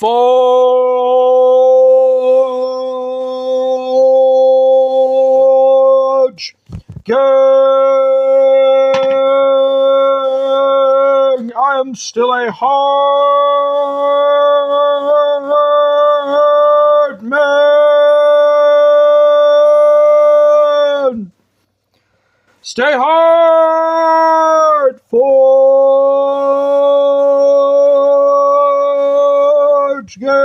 Forge! Gang! I am still a hard man! Stay hard! Forge! Gang!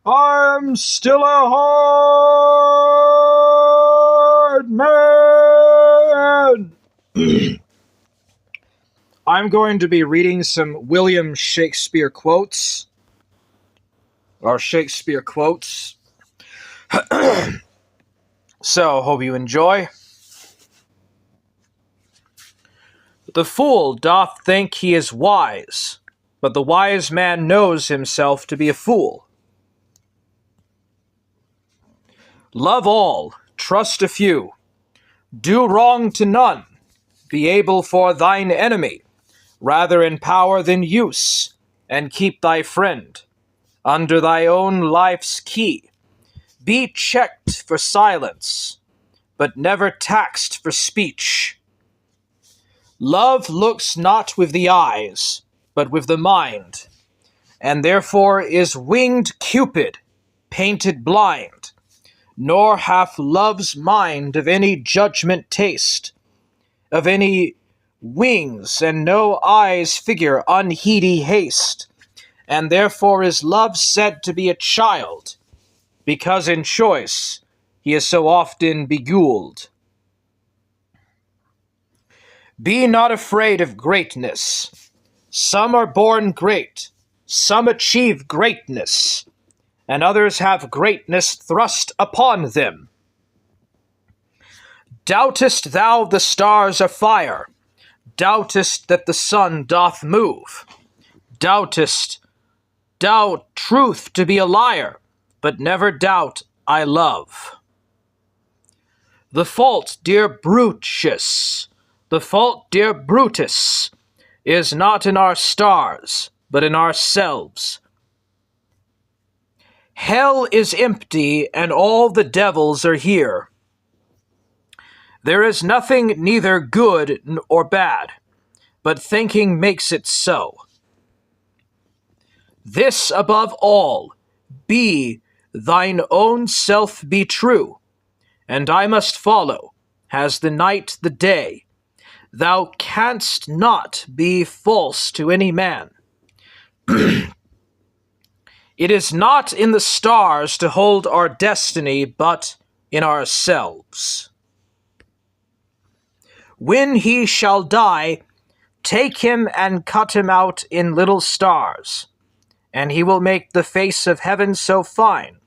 I'm still a hard man! I'm going to be reading some William Shakespeare quotes. Or Shakespeare quotes. So, hope you enjoy. The fool doth think he is wise, but the wise man knows himself to be a fool. Love all, trust a few, do wrong to none, be able for thine enemy, rather in power than use, and keep thy friend under thy own life's key. Be checked for silence, but never taxed for speech. Love looks not with the eyes, but with the mind, and therefore is winged Cupid, painted blind, nor hath love's mind of any judgment taste, of any wings and no eyes figure unheedy haste, and therefore is love said to be a child, because in choice he is so often beguiled. Be not afraid of greatness. Some are born great, some achieve greatness, and others have greatness thrust upon them. Doubtest thou the stars are fire? Doubtest that the sun doth move? Doubtest thou truth to be a liar? But never doubt I love. The fault, dear Brutus, the fault, dear Brutus, is not in our stars, but in ourselves. Hell is empty, and all the devils are here. There is nothing neither good or bad, but thinking makes it so. This above all, be thine own self be true, and I must follow, as the night the day. Thou canst not be false to any man. It is not in the stars to hold our destiny, but in ourselves. When he shall die, take him and cut him out in little stars, and he will make the face of heaven so fine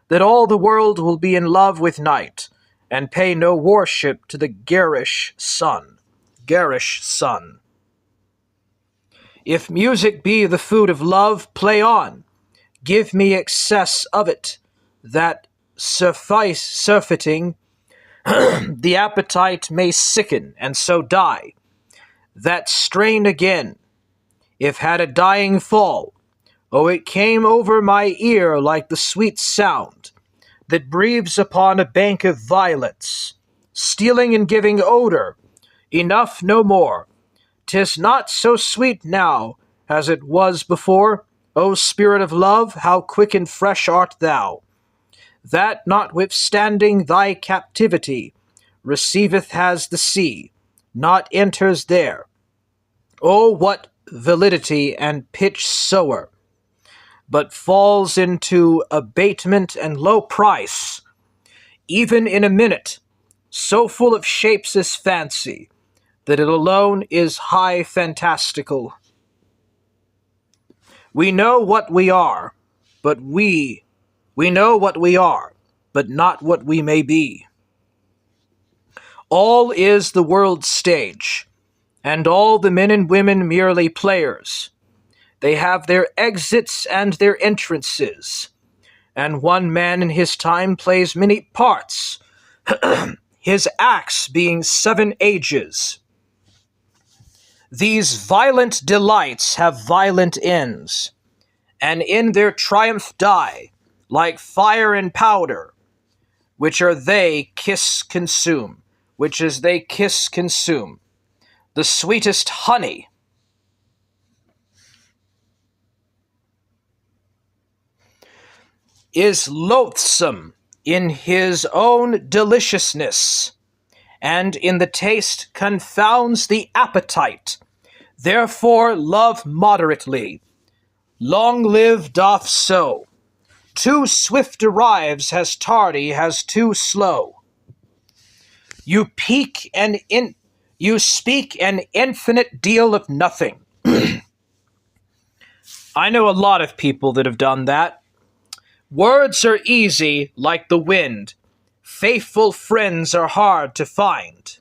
that all the world will be in love with night, and pay no worship to the garish sun. Garish sun. If music be the food of love, play on. Give me excess of it, that surfeiting the appetite may sicken, and so die. That strain again, if had a dying fall, oh, it came over my ear like the sweet sound that breathes upon a bank of violets, stealing and giving odor, enough no more. 'Tis not so sweet now as it was before. O spirit of love, how quick and fresh art thou, that, notwithstanding thy captivity, receiveth as the sea, not enters there. O what validity and pitch sower, but falls into abatement and low price, even in a minute, so full of shapes is fancy, that it alone is high fantastical. We know what we are, but we know what we are, but not what we may be. All is the world's stage, and all the men and women merely players. They have their exits and their entrances, and one man in his time plays many parts, his acts being 7 ages. These violent delights have violent ends, and in their triumph die, like fire and powder, which are they kiss consume, which as they kiss consume. The sweetest honey is loathsome in his own deliciousness, and in the taste confounds the appetite. Therefore love moderately. Long live doth so. Too swift arrives, as tardy, has too slow. You speak an infinite deal of nothing. I know a lot of people that have done that. Words are easy like the wind. Faithful friends are hard to find.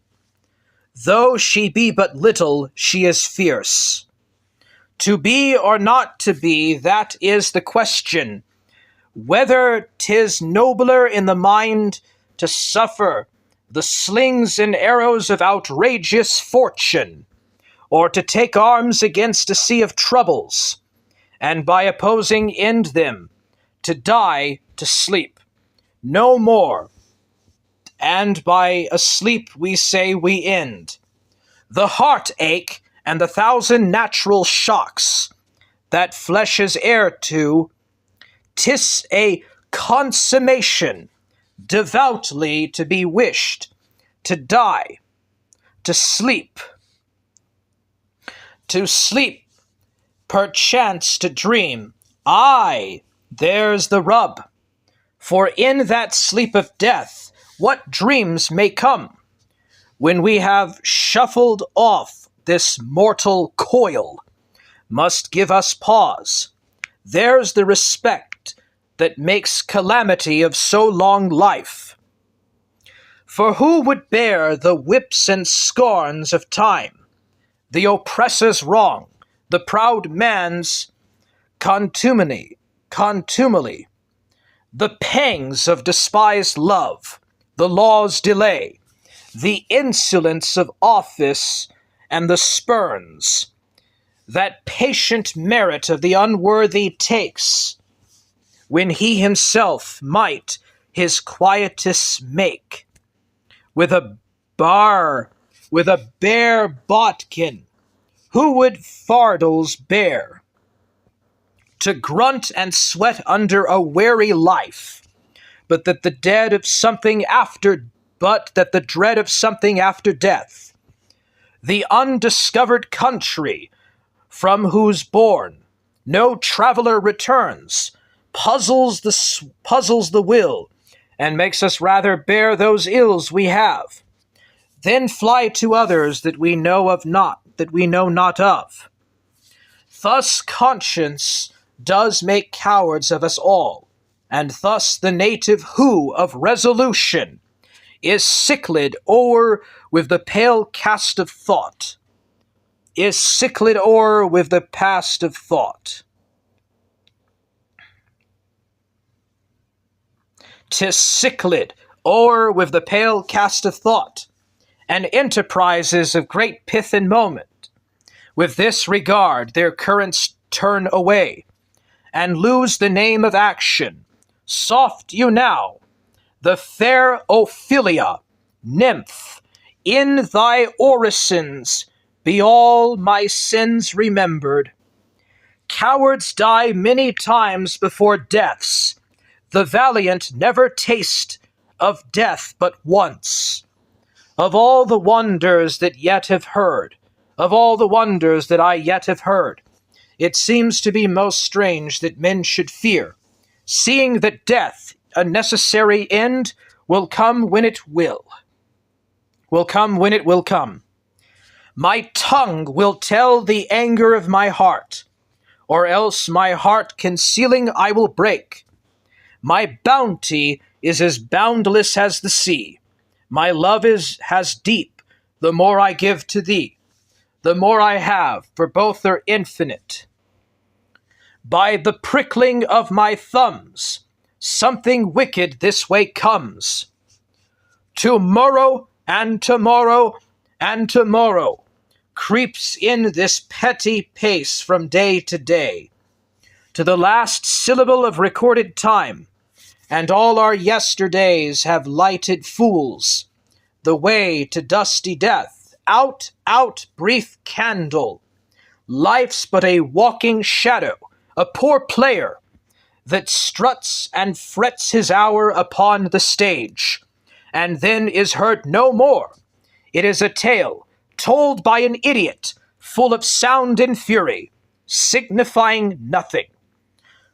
Though she be but little, she is fierce. To be or not to be, that is the question. Whether 'tis nobler in the mind to suffer the slings and arrows of outrageous fortune, or to take arms against a sea of troubles, and by opposing end them, to die, to sleep, no more, and by a sleep we say we end. The heartache and the thousand natural shocks that flesh is heir to, 'tis a consummation devoutly to be wished, to die, to sleep, perchance to dream. Aye, there's the rub. For in that sleep of death, what dreams may come, when we have shuffled off this mortal coil, must give us pause. There's the respect that makes calamity of so long life. For who would bear the whips and scorns of time, the oppressor's wrong, the proud man's contumely, the pangs of despised love, the law's delay, the insolence of office, and the spurns that patient merit of the unworthy takes, when he himself might his quietus make, with a bare bodkin, who would fardels bear, to grunt and sweat under a weary life, but that the dread of something after death, the undiscovered country from whose bourne no traveller returns, puzzles the will, and makes us rather bear those ills we have, then fly to others that we know not of. Thus conscience does make cowards of us all, and thus the native who of resolution is sickled o'er with the pale cast of thought. 'Tis sickled o'er with the past of thought, and enterprises of great pith and moment, with this regard their currents turn away, and lose the name of action. Soft you now, the fair Ophelia, nymph, in thy orisons be all my sins remembered. Cowards die many times before deaths. The valiant never taste of death but once. Of all the wonders that I yet have heard, it seems to be most strange that men should fear, seeing that death, a necessary end, will come when it will. My tongue will tell the anger of my heart, or else my heart concealing I will break. My bounty is as boundless as the sea. My love is as deep, the more I give to thee, the more I have, for both are infinite. By the prickling of my thumbs, something wicked this way comes. Tomorrow and tomorrow and tomorrow, creeps in this petty pace from day to day, to the last syllable of recorded time, and all our yesterdays have lighted fools the way to dusty death. Out, out, brief candle! Life's but a walking shadow, a poor player, that struts and frets his hour upon the stage, and then is heard no more. It is a tale told by an idiot, full of sound and fury, signifying nothing.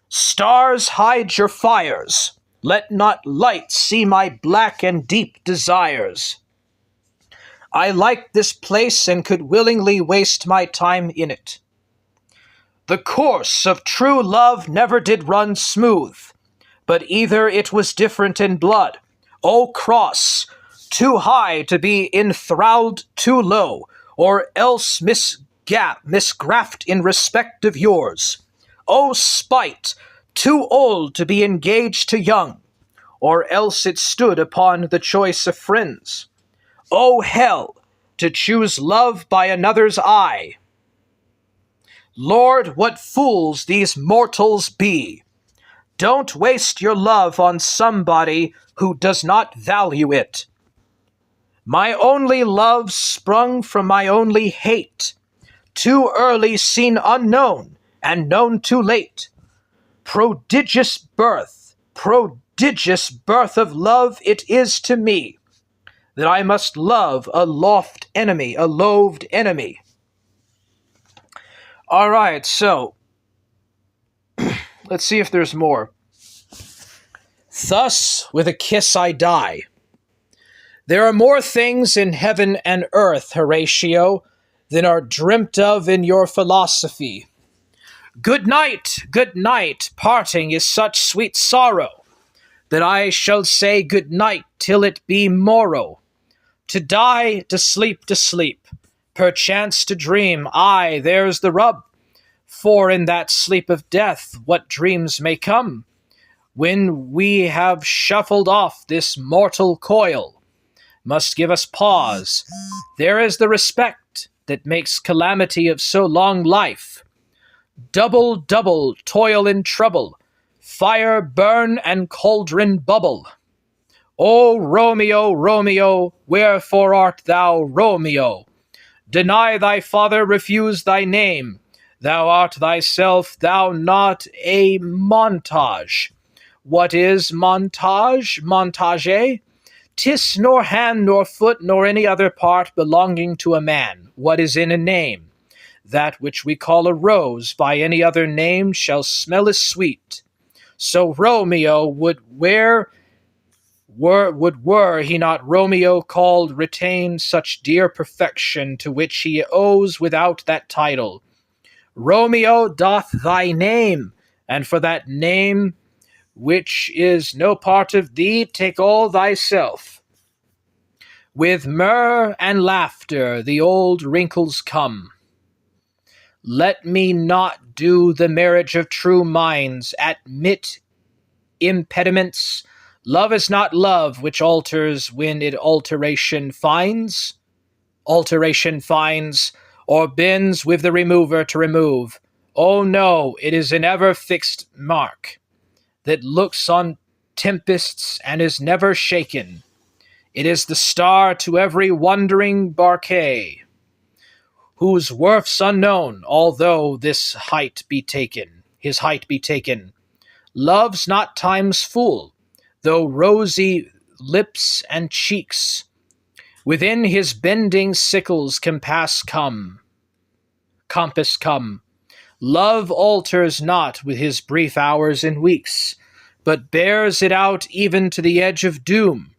Stars, hide your fires. Let not light see my black and deep desires. I like this place and could willingly waste my time in it. The course of true love never did run smooth, but either it was different in blood. O cross, too high to be enthralled too low, or else misgraft in respect of yours. O spite, too old to be engaged to young, or else it stood upon the choice of friends. O hell, to choose love by another's eye. Lord, what fools these mortals be! Don't waste your love on somebody who does not value it. My only love sprung from my only hate, too early seen unknown, and known too late. Prodigious birth of love it is to me, that I must love a loathed enemy. All right, so let's see if there's more. Thus, with a kiss I die. There are more things in heaven and earth, Horatio, than are dreamt of in your philosophy. Good night, parting is such sweet sorrow, that I shall say good night till it be morrow. To die, to sleep, perchance to dream, aye, there's the rub. For in that sleep of death, what dreams may come, when we have shuffled off this mortal coil, must give us pause. There is the respect that makes calamity of so long life. Double, toil and trouble, fire burn and cauldron bubble. O Romeo, wherefore art thou Romeo? Deny thy father, refuse thy name. Thou art thyself, thou not a montage. What is montage? 'Tis nor hand, nor foot, nor any other part belonging to a man. What is in a name? That which we call a rose by any other name shall smell as sweet. So Romeo were he not Romeo called, retain such dear perfection to which he owes without that title. Romeo doth thy name, and for that name which is no part of thee, take all thyself. With myrrh and laughter the old wrinkles come. Let me not do the marriage of true minds, admit impediments. Love is not love which alters when it alteration finds, or bends with the remover to remove. Oh no, it is an ever fixed mark, that looks on tempests and is never shaken. It is the star to every wandering barque, whose worth's unknown, although his height be taken. Love's not time's fool, though rosy lips and cheeks within his bending sickle's compass come. Love alters not with his brief hours and weeks, but bears it out even to the edge of doom.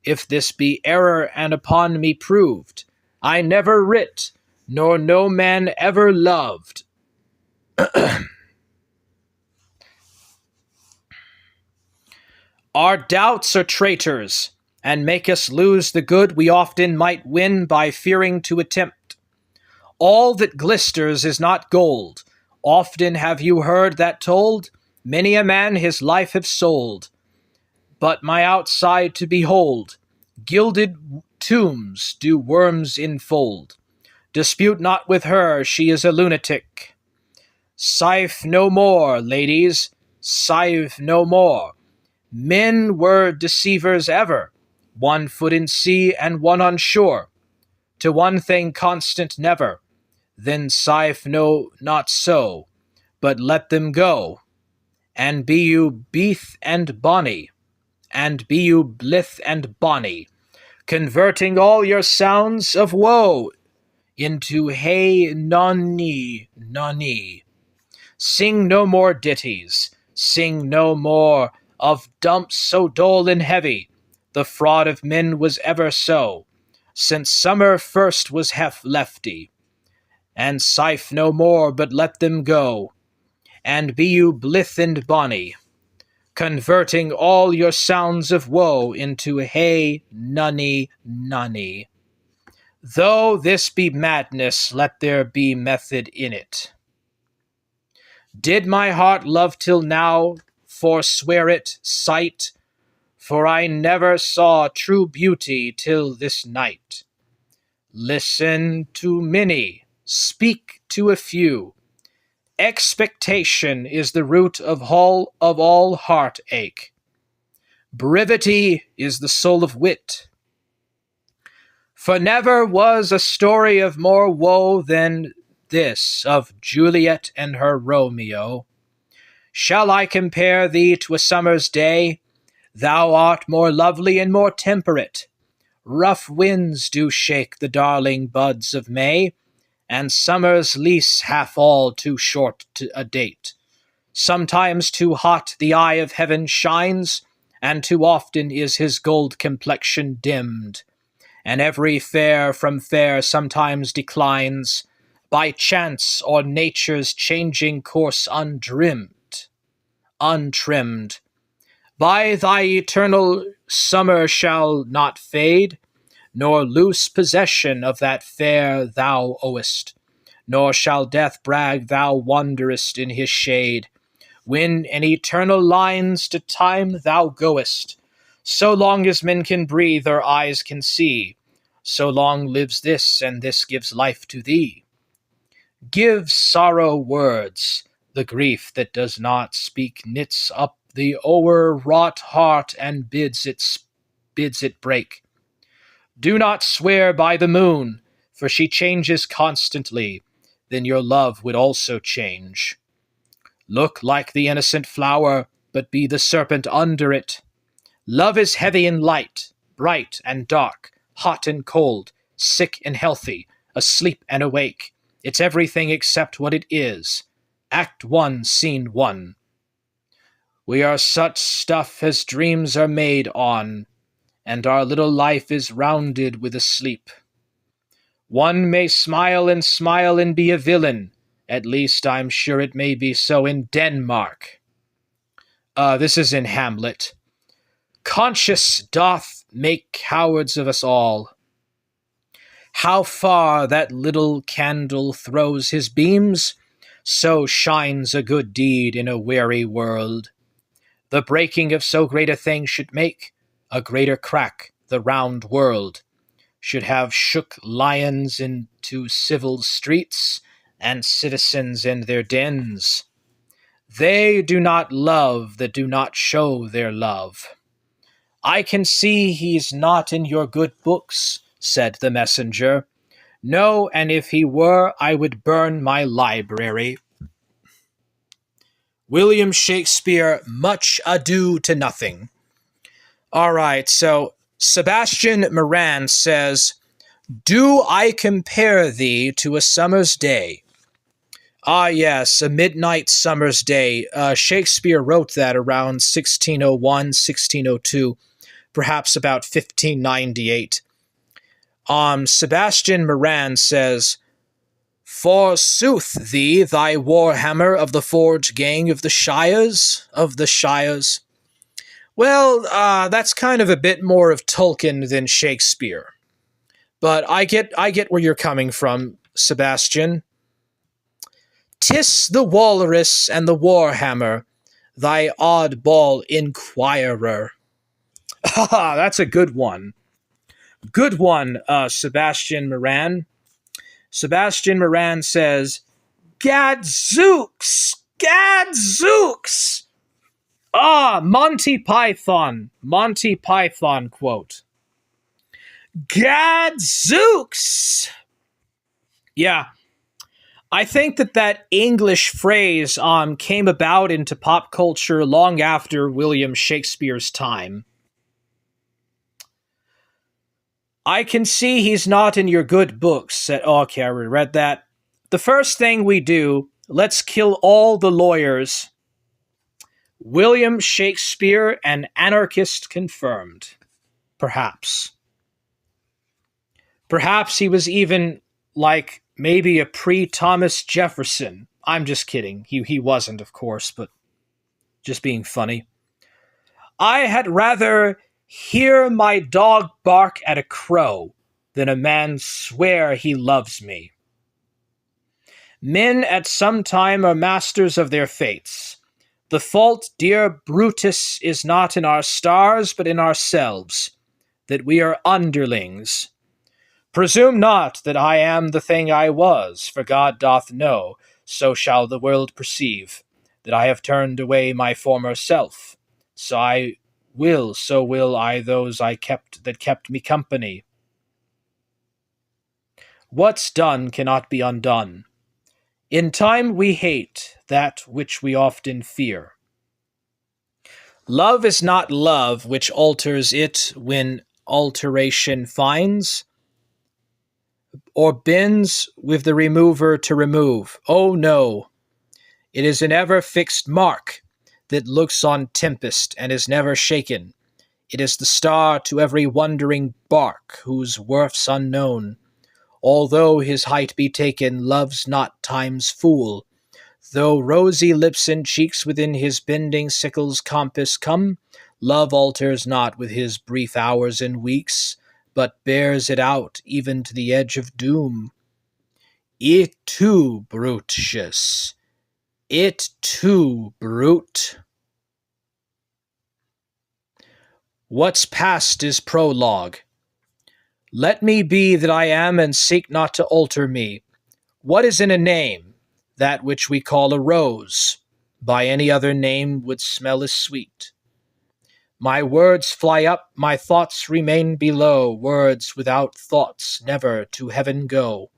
If this be error and upon me proved, I never writ, nor no man ever loved. Our doubts are traitors, and make us lose the good we often might win by fearing to attempt. All that glisters is not gold. Often have you heard that told? Many a man his life have sold. But my outside to behold, gilded tombs do worms enfold. Dispute not with her, she is a lunatic. Sife no more, ladies, sife no more. Men were deceivers ever, one foot in sea and one on shore. To one thing constant never, then sife no not so, but let them go. And be you beath and bonny, and be you blithe and bonny, converting all your sounds of woe into hey nonny nonny. Sing no more ditties, sing no more of dumps so dull and heavy. The fraud of men was ever so, since summer first was lefty. And sife no more, but let them go, and be you blithe and bonny, converting all your sounds of woe into hey nunny nunny. Though this be madness, let there be method in it. Did my heart love till now, forswear it, sight? For I never saw true beauty till this night. Listen to many, speak to a few. Expectation is the root of all heartache. Brevity is the soul of wit. For never was a story of more woe than this of Juliet and her Romeo. Shall I compare thee to a summer's day? Thou art more lovely and more temperate. Rough winds do shake the darling buds of May, and summer's lease hath all too short a date. Sometimes too hot the eye of heaven shines, and too often is his gold complexion dimmed. And every fair from fair sometimes declines, by chance or nature's changing course untrimmed. By thy eternal summer shall not fade, nor loose possession of that fair thou owest, nor shall death brag thou wanderest in his shade, when in eternal lines to time thou goest. So long as men can breathe or eyes can see, so long lives this, and this gives life to thee. Give sorrow words, the grief that does not speak knits up the o'erwrought heart and bids it break. Do not swear by the moon, for she changes constantly, then your love would also change. Look like the innocent flower, but be the serpent under it. Love is heavy and light, bright and dark, hot and cold, sick and healthy, asleep and awake. It's everything except what it is. Act 1, Scene 1. We are such stuff as dreams are made on, and our little life is rounded with a sleep. One may smile and be a villain. At least I'm sure it may be so in Denmark. This is in Hamlet. Conscience doth make cowards of us all. How far that little candle throws his beams, so shines a good deed in a weary world. The breaking of so great a thing should make a greater crack the round world, should have shook lions into civil streets, and citizens in their dens. They do not love that do not show their love. I can see he's not in your good books, said the messenger. No, and if he were, I would burn my library. William Shakespeare, Much Ado to Nothing. All right, so Sebastian Moran says, do I compare thee to a summer's day? Ah, yes, a midnight summer's day. Shakespeare wrote that around 1601, 1602, perhaps about 1598. Sebastian Moran says, forsooth thee, thy warhammer of the forge gang of the Shires? Well, that's kind of a bit more of Tolkien than Shakespeare. But I get where you're coming from, Sebastian. 'Tis the walrus and the warhammer, thy oddball inquirer. That's a good one. Good one, Sebastian Moran. Sebastian Moran says, Gadzooks! Gadzooks! Ah, Monty Python quote. Gadzooks! Yeah, I think that English phrase came about into pop culture long after William Shakespeare's time. I can see he's not in your good books, said, okay, I already read that. The first thing we do, let's kill all the lawyers. William Shakespeare, an anarchist confirmed. Perhaps. Perhaps he was even like maybe a pre-Thomas Jefferson. I'm just kidding. He wasn't, of course, but just being funny. I had rather hear my dog bark at a crow than a man swear he loves me. Men at some time are masters of their fates. The fault, dear Brutus, is not in our stars, but in ourselves, that we are underlings. Presume not that I am the thing I was, for God doth know, so shall the world perceive, that I have turned away my former self. So will I those I kept that kept me company. What's done cannot be undone. In time we hate that which we often fear. Love is not love which alters it when alteration finds, or bends with the remover to remove. Oh no, it is an ever fixed mark that looks on tempest and is never shaken. It is the star to every wandering bark, whose worth's unknown. Although his height be taken, love's not time's fool. Though rosy lips and cheeks within his bending sickle's compass come, love alters not with his brief hours and weeks, but bears it out even to the edge of doom. It too, Brutius. It too, brute. What's past is prologue. Let me be that I am, and seek not to alter me. What is in a name? That which we call a rose. By any other name would smell as sweet. My words fly up, my thoughts remain below. Words without thoughts never to heaven go.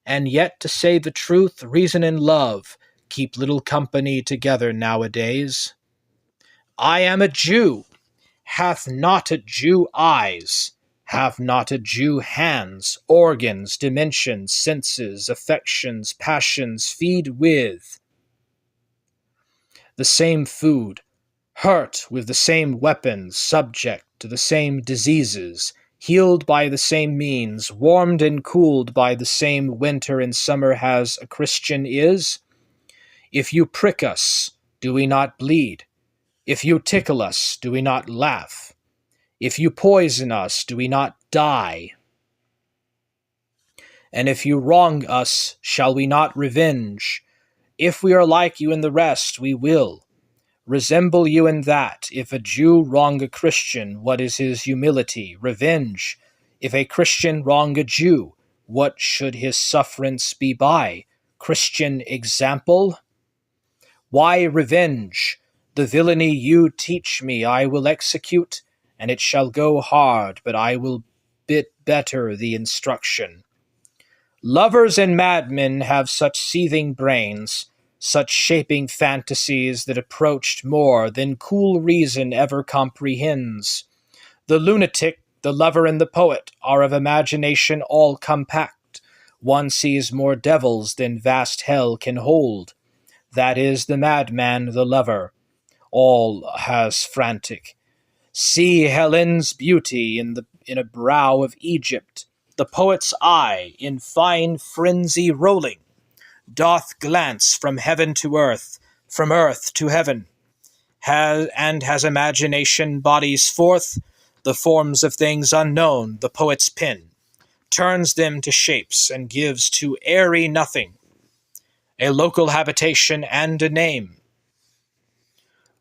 And yet, to say the truth, reason and love keep little company together nowadays. I am a Jew. Hath not a Jew eyes? Have not a Jew hands, organs, dimensions, senses, affections, passions, feed with the same food, hurt with the same weapons, subject to the same diseases, healed by the same means, warmed and cooled by the same winter and summer as a Christian is? If you prick us, do we not bleed? If you tickle us, do we not laugh? If you poison us, do we not die? And if you wrong us, shall we not revenge? If we are like you in the rest, we will resemble you in that. If a Jew wrong a Christian, what is his humility? Revenge. If a Christian wrong a Jew, what should his sufferance be by? Christian example? Why revenge? The villainy you teach me I will execute, and it shall go hard, but I will bit better the instruction. Lovers and madmen have such seething brains, such shaping fantasies that approached more than cool reason ever comprehends. The lunatic, the lover, and the poet are of imagination all compact. One sees more devils than vast hell can hold. That is the madman, the lover. All has frantic. See Helen's beauty in a brow of Egypt. The poet's eye, in fine frenzy rolling, doth glance from heaven to earth, from earth to heaven, has imagination bodies forth the forms of things unknown. The poet's pen turns them to shapes and gives to airy nothing a local habitation and a name.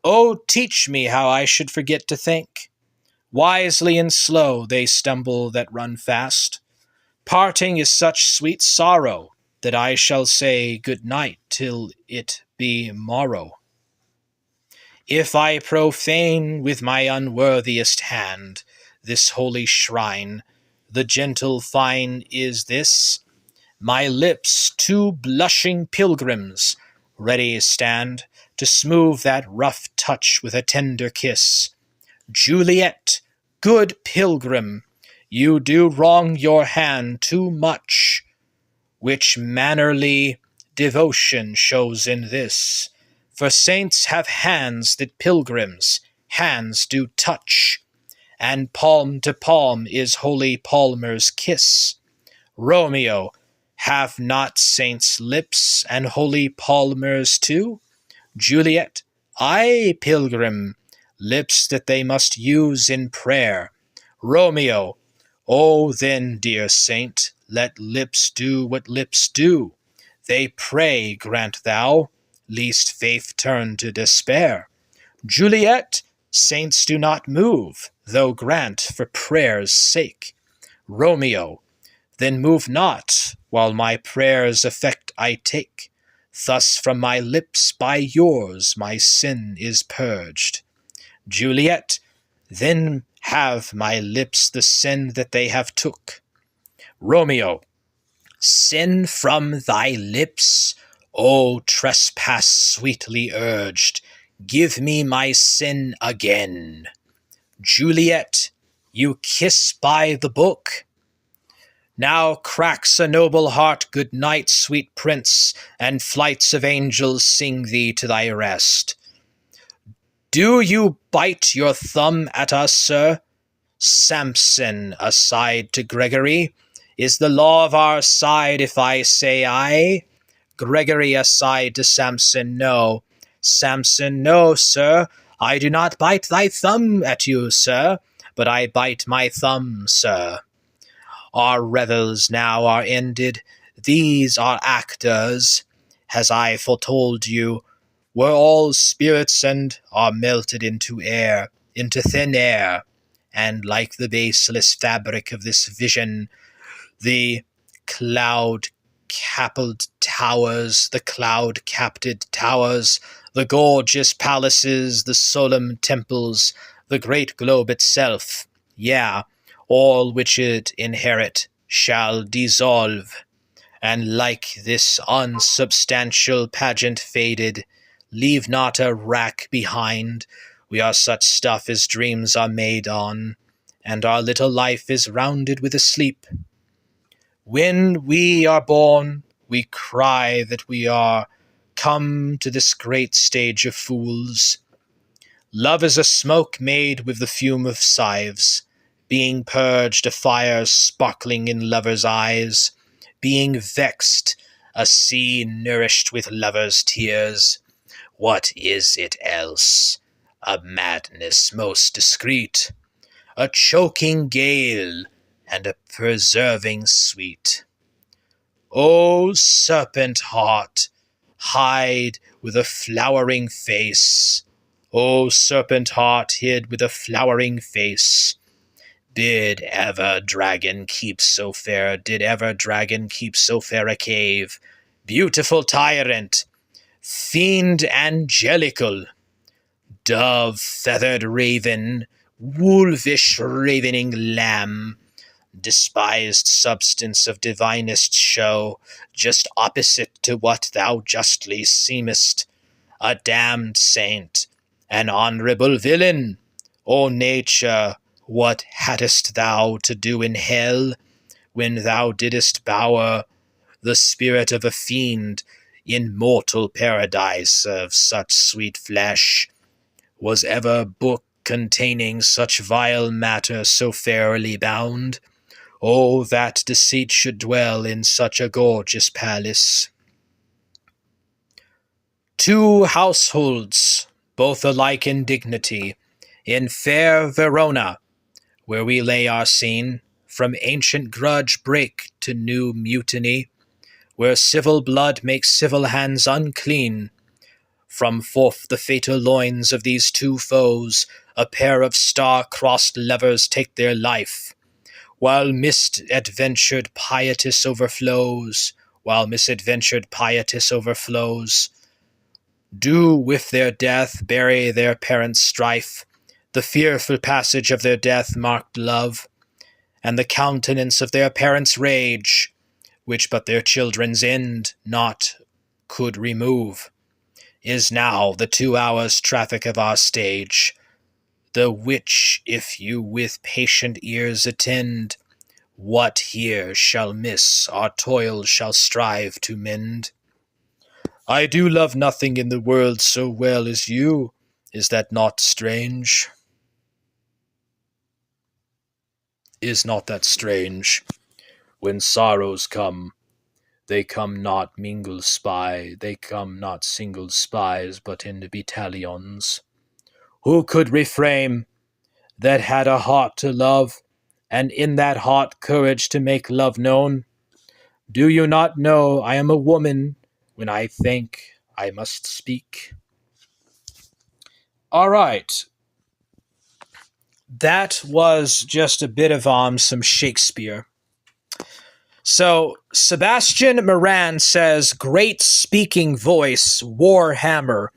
Oh, teach me how I should forget to think. Wisely and slow they stumble that run fast. parting is such sweet sorrow, that I shall say good night till it be morrow. If I profane with my unworthiest hand this holy shrine, the gentle fine is this: my lips, two blushing pilgrims, ready stand to smooth that rough touch with a tender kiss. Juliet, good pilgrim, you do wrong your hand too much, which mannerly devotion shows in this. For saints have hands that pilgrims' hands do touch, and palm to palm is holy Palmer's kiss. Romeo, have not saints lips, and holy Palmer's too? Juliet, ay, pilgrim, lips that they must use in prayer. Romeo, oh then, dear saint, let lips do what lips do. They pray, grant thou, lest faith turn to despair. Juliet, saints do not move, though grant for prayer's sake. Romeo, then move not, while my prayer's effect I take. Thus from my lips by yours my sin is purged. Juliet, then have my lips the sin that they have took. Romeo, sin from thy lips? O trespass sweetly urged, give me my sin again. Juliet, you kiss by the book. Now cracks a noble heart, good night, sweet prince, and flights of angels sing thee to thy rest. Do you bite your thumb at us, sir? Samson, aside to Gregory. Is the law of our side if I say aye? Gregory aside to Samson, no. Samson, no, sir. I do not bite thy thumb at you, sir, but I bite my thumb, sir. Our revels now are ended. These are actors, as I foretold you, were all spirits and are melted into air, into thin air, and like the baseless fabric of this vision, the cloud-capped towers, the gorgeous palaces, the solemn temples, the great globe itself, yea, all which it inherit, shall dissolve, and like this unsubstantial pageant faded, leave not a rack behind. We are such stuff as dreams are made on, and our little life is rounded with a sleep. When we are born, we cry that we are come to this great stage of fools. Love is a smoke made with the fume of scythes, being purged a fire sparkling in lovers' eyes, being vexed, a sea nourished with lovers' tears. What is it else? A madness most discreet, a choking gale, and a preserving sweet. O serpent heart, hide with a flowering face. O serpent heart, hid with a flowering face. Did ever dragon keep so fair a cave? Beautiful tyrant, fiend angelical, dove-feathered raven, wolfish ravening lamb, despised substance of divinest show, just opposite to what thou justly seemest, a damned saint, an honourable villain. O nature, what hadst thou to do in hell, when thou didst bower the spirit of a fiend in mortal paradise of such sweet flesh? Was ever book containing such vile matter so fairly bound? Oh, that deceit should dwell in such a gorgeous palace. Two households, both alike in dignity, in fair Verona, where we lay our scene, from ancient grudge break to new mutiny, where civil blood makes civil hands unclean. From forth the fatal loins of these two foes, a pair of star-crossed lovers take their life. while misadventured pietas overflows, while misadventured pietas overflows, do with their death bury their parents' strife, the fearful passage of their death marked love, and the countenance of their parents' rage, which but their children's end not could remove, is now the 2 hours' traffic of our stage, the which, if you with patient ears attend, what here shall miss, our toil shall strive to mend. I do love nothing in the world so well as you. Is that not strange? Is not that strange? When sorrows come, they come not mingled spy, they come not single spies, but in battalions. Who could refrain that had a heart to love, and in that heart courage to make love known? Do you not know I am a woman when I think I must speak? All right. That was just a bit of some Shakespeare. So, Sebastian Moran says, great speaking voice, Warhammer.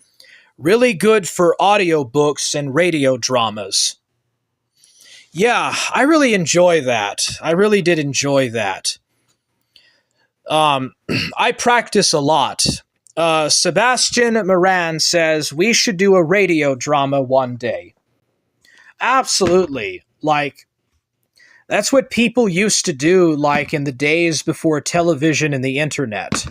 Really good for audiobooks and radio dramas. Yeah, I really enjoy that. I really did enjoy that. I practice a lot. Sebastian Moran says, we should do a radio drama one day. Absolutely. Like, that's what people used to do, like, in the days before television and the internet.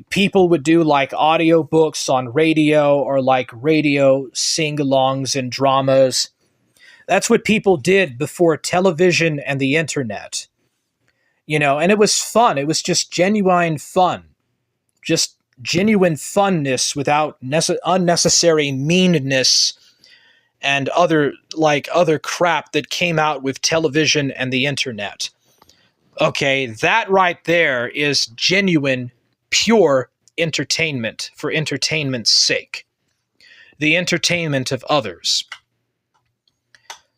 People would do, like, audiobooks on radio or, like, radio sing-alongs and dramas. That's what people did before television and the internet. You know, and it was fun. It was just genuine fun. Just genuine funness without unnecessary meanness and other crap that came out with television and the internet. Okay, that right there is genuine, pure entertainment for entertainment's sake. The entertainment of others.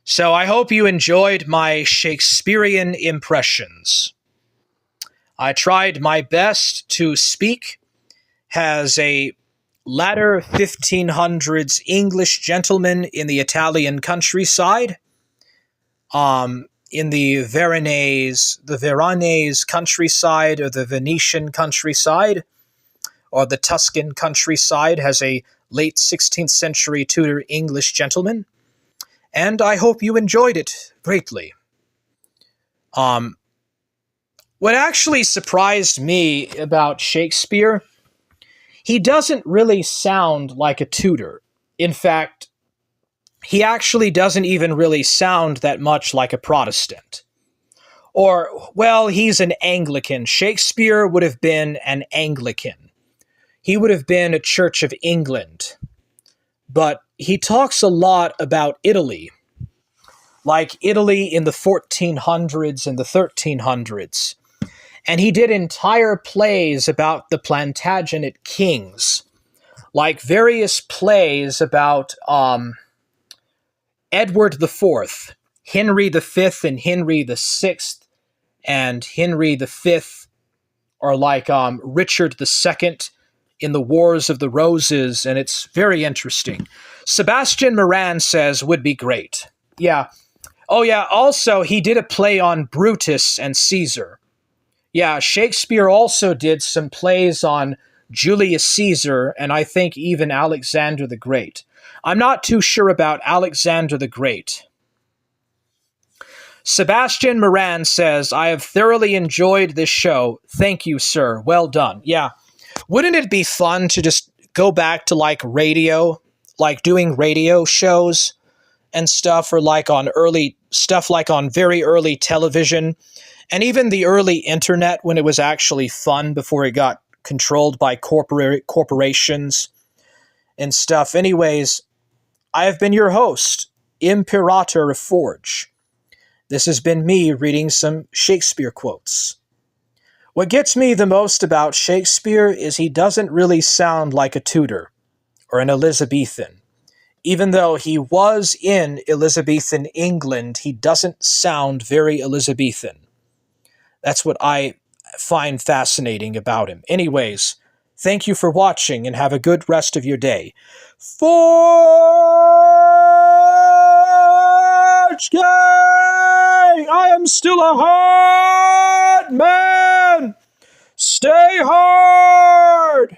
So I hope you enjoyed my Shakespearean impressions. I tried my best to speak as a latter 1500s English gentleman in the Italian countryside, in the Veronese countryside, or the Venetian countryside, or the Tuscan countryside, as a late 16th century Tudor English gentleman, and I hope you enjoyed it greatly. What actually surprised me about Shakespeare, he doesn't really sound like a Tudor. In fact, he actually doesn't even really sound that much like a Protestant. Or, well, he's an Anglican. Shakespeare would have been an Anglican. He would have been a Church of England. But he talks a lot about Italy. Like Italy in the 1400s and the 1300s. And he did entire plays about the Plantagenet kings, like various plays about Edward IV, Henry V and Henry VI, and Henry V, or like Richard II in the Wars of the Roses, and it's very interesting. Sebastian Moran says would be great. Yeah. Oh yeah, also he did a play on Brutus and Caesar. Yeah, Shakespeare also did some plays on Julius Caesar, and I think even Alexander the Great. I'm not too sure about Alexander the Great. Sebastian Moran says, I have thoroughly enjoyed this show. Thank you, sir. Well done. Yeah. Wouldn't it be fun to just go back to, like, radio, like doing radio shows and stuff, or like on very early television, and even the early internet when it was actually fun before it got controlled by corporations and stuff. Anyways, I have been your host, Imperator of Forge. This has been me reading some Shakespeare quotes. What gets me the most about Shakespeare is he doesn't really sound like a Tudor or an Elizabethan, Even though he was in Elizabethan England, he doesn't sound very Elizabethan. That's what I find fascinating about him. Anyways, thank you for watching and have a good rest of your day. Forge Gang! I am still a hard man! Stay hard!